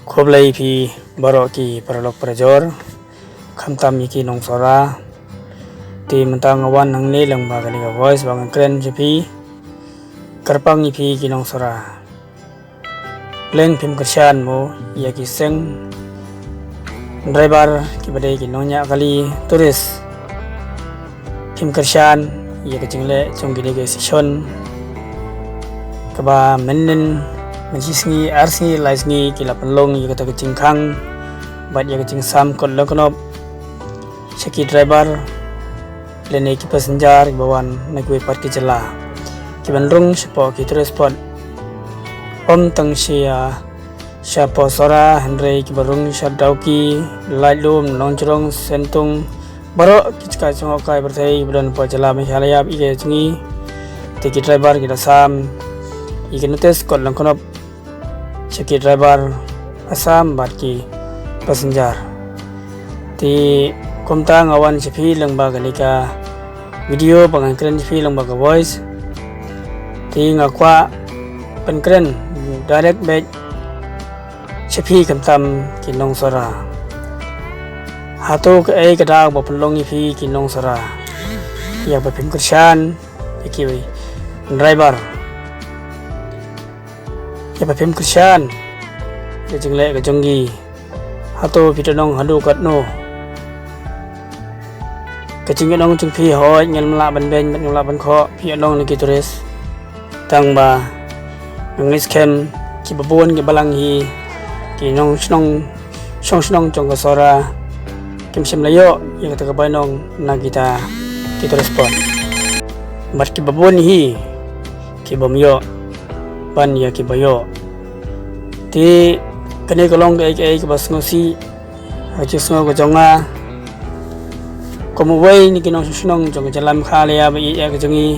Khoblai phi baro ki paralok prajor khamtam iki nong sora ti mentang awan nang ne lang ba kali voice bang kren jepi karpang ipi ki nong sora leng phim kershan mo ya ki seng driver ki badai ki nonya kali turis phim kershan ya ke jingle chung gide ke session kaba menen menjisngi arsi laisngi kila penlong ya kata kecing kang bat ya kecing sam kot lokonop seki driver lene ki passenger bawan nagwe part ki jela ki bandrung sepo ki transport om tang sia siapa sora Henry ki barung shadau ki lailum nongcrong sentung baro ki ka chong kai berthai budan pa jela me halayap ike chingi teki driver ki sam ike notes kot lokonop seki driver asam barki passenger ti komta ngawan sepi lengba galika video pangangkren sepi lengba ka voice ti ngakwa penkren direct back sepi kamtam kinong sora hato ke ai kada ba pelong ipi kinong sora ya ba pim kershan iki driver ya ba pim kershan ke jingle ke jonggi hato pitonong hadu katno kecing nong chung phi hoi ngel mala ban ben mala ban kho phi nong ni turis tang ba ngis kem ki babon ki balang hi ki nong snong snong chong ka sora kim sim layo ya kata ka nong na kita ki turis pon bat ki babon hi ki bomyo ban ya ki bayo ti kene kolong ke ke bas ngosi haji sngo ko jonga komu wei ni kinong sunong jong jalam khale ya bi ya ke jongi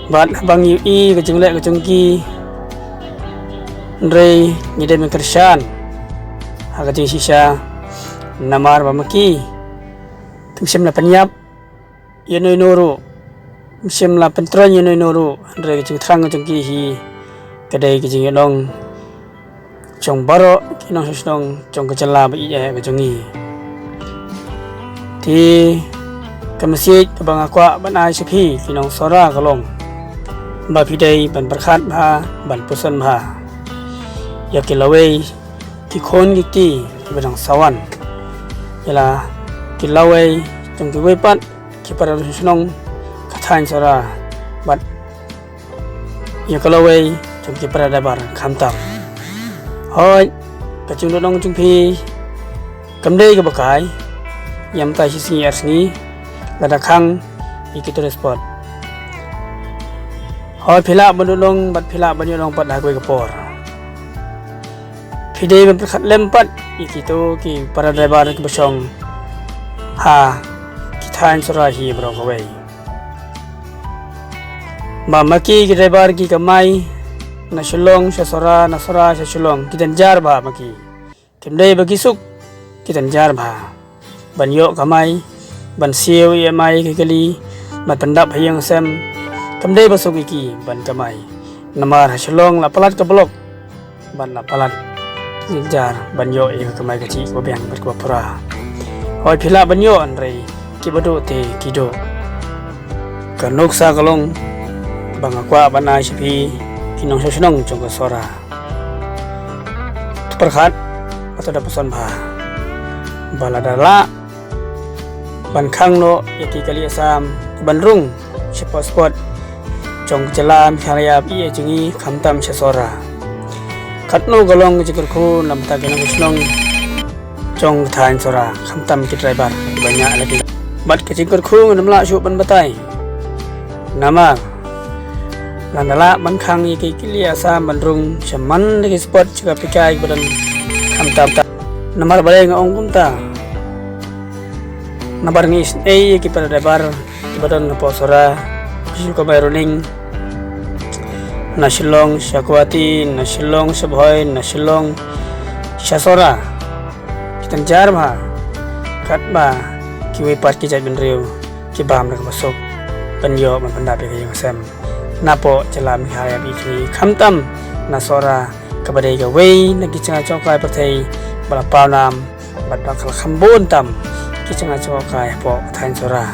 bat bang yu i ke jongle ke jongki ndrei ni de kershan ha ke jing sisa namar ba maki tumsim la panyap yenoi noru tumsim la pentron yenoi noru ndrei ke jing thrang ke jongki hi kedai ke jing yong chong baro kinong sunong chong ke jala bi ya ke jongi ti kamasi kabang akwa banai sepi kinong sora kalong ba pidai ban berkhat bha ban pusan bha ya kilawei ki khon ki ti badang sawan yala kilawei jong ki wei pat ki para sunong kathan sora bat ya kilawei jong ki para dabar khamtam hoi kachung dong chung phi kamdei ka bakai yam tai si arsni lada khang iki transport hoi phila bandulong bat phila bandulong pat hagoi kapor phidei ban khat lempat iki to ki para driver ki basong ha ki than sura hi bro ko wei mamaki ki driver ki kamai na shulong sa sora na sora sa shulong kitan jar ba maki timdei bagi suk kitan jar ba banyo kamai ban siu mai ke kali ban pendap hayang sem kamdei basuk iki ban kamai namar hasilong la palat ke blok ban la palat jar banyo e kamai ke ci ko biang ber ko pura hoi phila banyo anrei ki badu te kido kanok sa kalong bang akwa banai sipi kinong sunong chong sora perkhat atau da pesan bha baladala ban khang no yaki kali asam bandrung spot chong jalam khalaya bi jingi khamtam sora khatno golong jikir khu namta genang sunong chong thain sora khamtam ki driver banyak lagi bat ke jikir khu namla shu ban batai nama landala ban khang yaki kili asam bandrung shaman lagi spot juga pikai badan khamtam namar balai ngong kumta nabar ngis ki para driver badan po sora bisu ko bayroning nasilong syakwati nasilong sabhoy nasilong syasora kitan jar bha katba kiwe part ki jai benriu ki bam nak masuk penyo man pandap ke yang sem napo jalam haya bi khamtam nasora kepada gawe lagi cenga cokai pertai bala paunam bat bakal khambun tam ki cenga cokai po thain sora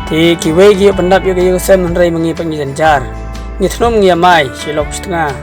ti ki we gi pendap yo gi sem rai mangi pangi janjar ni thnom ngia mai silok stnga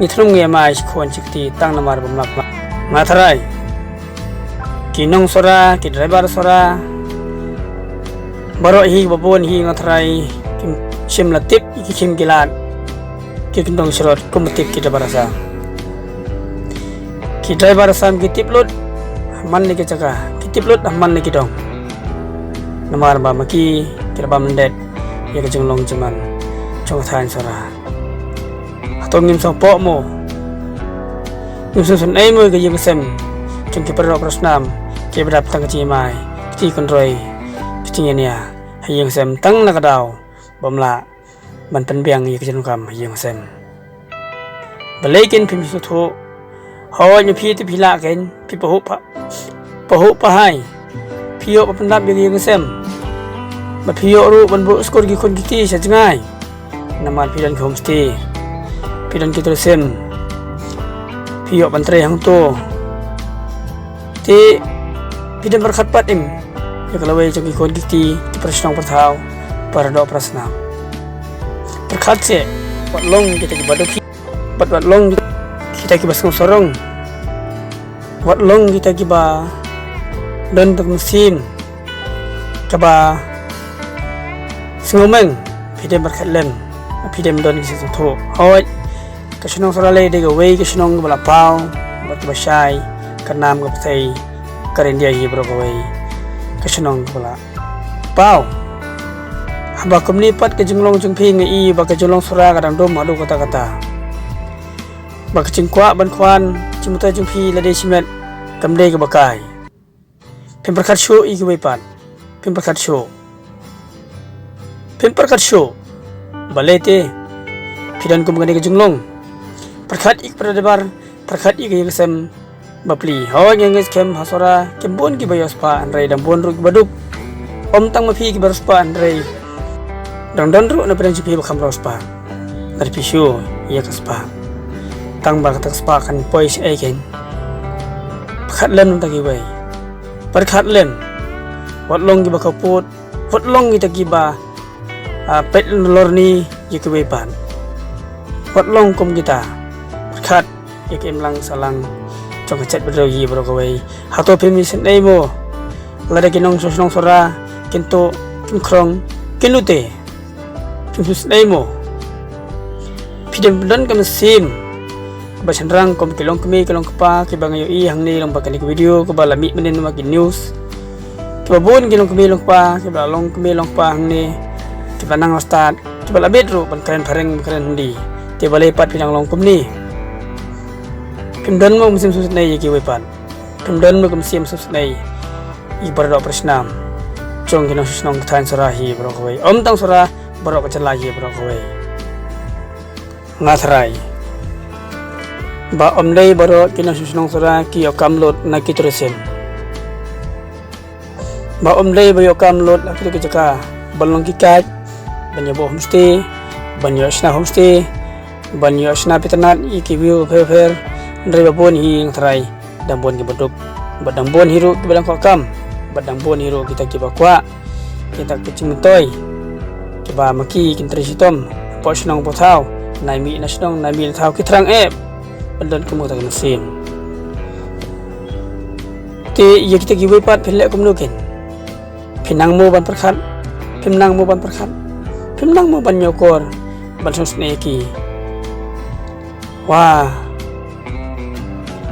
ni thnom ngia mai khon chikti tang namar bumlak matharai ki nong sora ki driver sora baro hi babon hi ngatrai kim sim latip ki kim gilat ki kindong serot kumitip ki barasa ki driver sam ki tiplut man ni ki chaka ki tiplut man ni ki dong namar ba maki ki ba mendet ya ke jenglong jeman chong than sora atong nim so po mo nim so sun ai mo ke yeng sem chung ki perro prosnam ki berap tang chi mai ti konroi piting nia hayeng sem tang na kadau bamla ban pen biang ye ke jenung kam hayeng sem balekin phim su tho hawa ni phi ti phila ken phi pahu pa hai phiyo pa pendap ye yeng sem ba phiyo ru ban bu skor gi khon gi ti sa jangai namar pidan ke homestay pidan ki tersem phiyo ban tre hang to ti pidan berkhat pat im ya kalau we jogi kon giti ti prasnong perthau para do prasna berkhat se wat long kita ki badoki wat long kita ki basong sorong wat long kita ki ba dan tuk musim kaba singomeng pidan berkhat lem pidem don ki situ hoi kasinong sorale de gawe kasinong bala pau bat basai kanam ga ptai karen dia hi bro gawe kasinong bala pau hamba komni pat ke jenglong jungphi ngi ba ke jenglong sura kadang dom adu kata ba ke jingkwa ban khwan chimuta jungphi lade simet kamde ke bakai pem berkat show i gawe pat pem berkat show balete pidan kum gane ke jenglong perkhat ik perdebar perkhat ik yang sem bapli hawa yang kem hasora kembon ki bayos pa anrai dam bon ru baduk om tang mapi ki baros pa anrai dang dan ru na pren jipi bakam ros pa dari pisio iya kaspa tang ba katak spa kan pois ai ken perkhat lem tagi bai perkhat lem wat long ki bakaput wat long ki tagi ba pet lor ni yeke wepan wat long kum kita berkat yeke emlang salang chong chat bro yi bro ko wei hato phimi sen dei mo lada kinong sosong sora kinto kinkrong kinute phimi dei mo pidem don kam sim ba senrang kom kilong kemi kilong kapa ke bangayo i hang ni long bakani video ko bala mi menen makin news ke babon kilong kemi long pa ke bala long kemi long pa hang ni tiba nang ustad tiba labet ru ban keren pareng keren di tiba lepat pinang long kumni pimdan mo musim susut nai yaki wepan pimdan mo musim susut nai ibar do prasnam chong kinong susnong thain sarahi bro kawai om tang sura bro kacalahi bro kawai ngathrai ba om dei bro kinong susnong sura ki kamlot na kitresem ba om dei ba yo kamlot la kitu jaka balong kikat banyak homestay, banyak sna homestay, banyak sna piternat iki view fer dari babon hi yang terai dambon ki beduk badang bon hiru ki badang kokam badang bon hiru kita ki bakwa kita kecing toy ki ba maki kin trisitom po snong po thau nai mi na snong nai mi thau ki thrang e bandon kumu ta mesin ti ye kita ki wepat phile kumnukin pinang mo ban perkhat pimnang mo ban perkhat pimnang mo ban nyokor ban sneki wah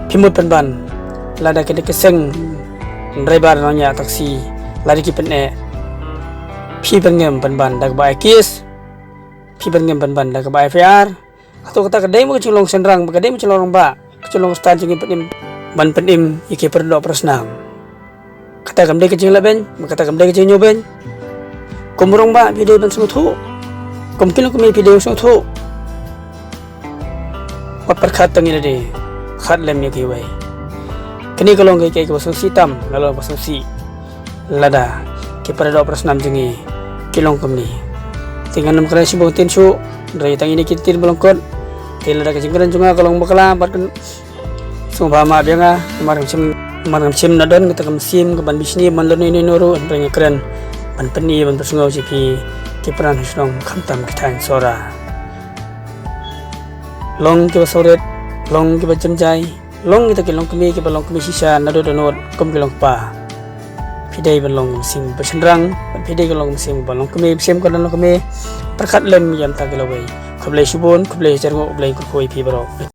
pimut penban lada kene keseng driver nanya taksi lari ki penne pi bengem penban dag ba kis pi bengem penban dag ba FR atau kata kedai mo culong senrang kedai mo culong ba culong stan jing penim ban penim iki perdo prasnam kata kamde kecing laben kata kamde kecing nyoben kumurong ba video ban sungthu kumkin ko may video sungthu wat perkhat tangin de khat lem ye kiwai kini kalong kay ko basong sitam lalo basong si lada ki para do prasnam jingi kilong kumni tingan nam kra sibong tensyo dray tangin kitin balongkot tela da kecing keren junga kalong bakala bat kan sumba ma bianga marang cim na don kita kamsim ke ban bisni man lon ini nuru andrenya keren ban peni ban persungau cipi kiperan hisnong kamtam kitan sora long ke soret long ke bacemjai long kita ke long kemi ke long kemi sisa nado donot kom ke long pa pidai ban long sim bersendrang pidai ke long sim ban long kemi sim kan long kemi perkat lem yam ta ke lawai kublai subon kublai jargo kublai kurkoi pi baro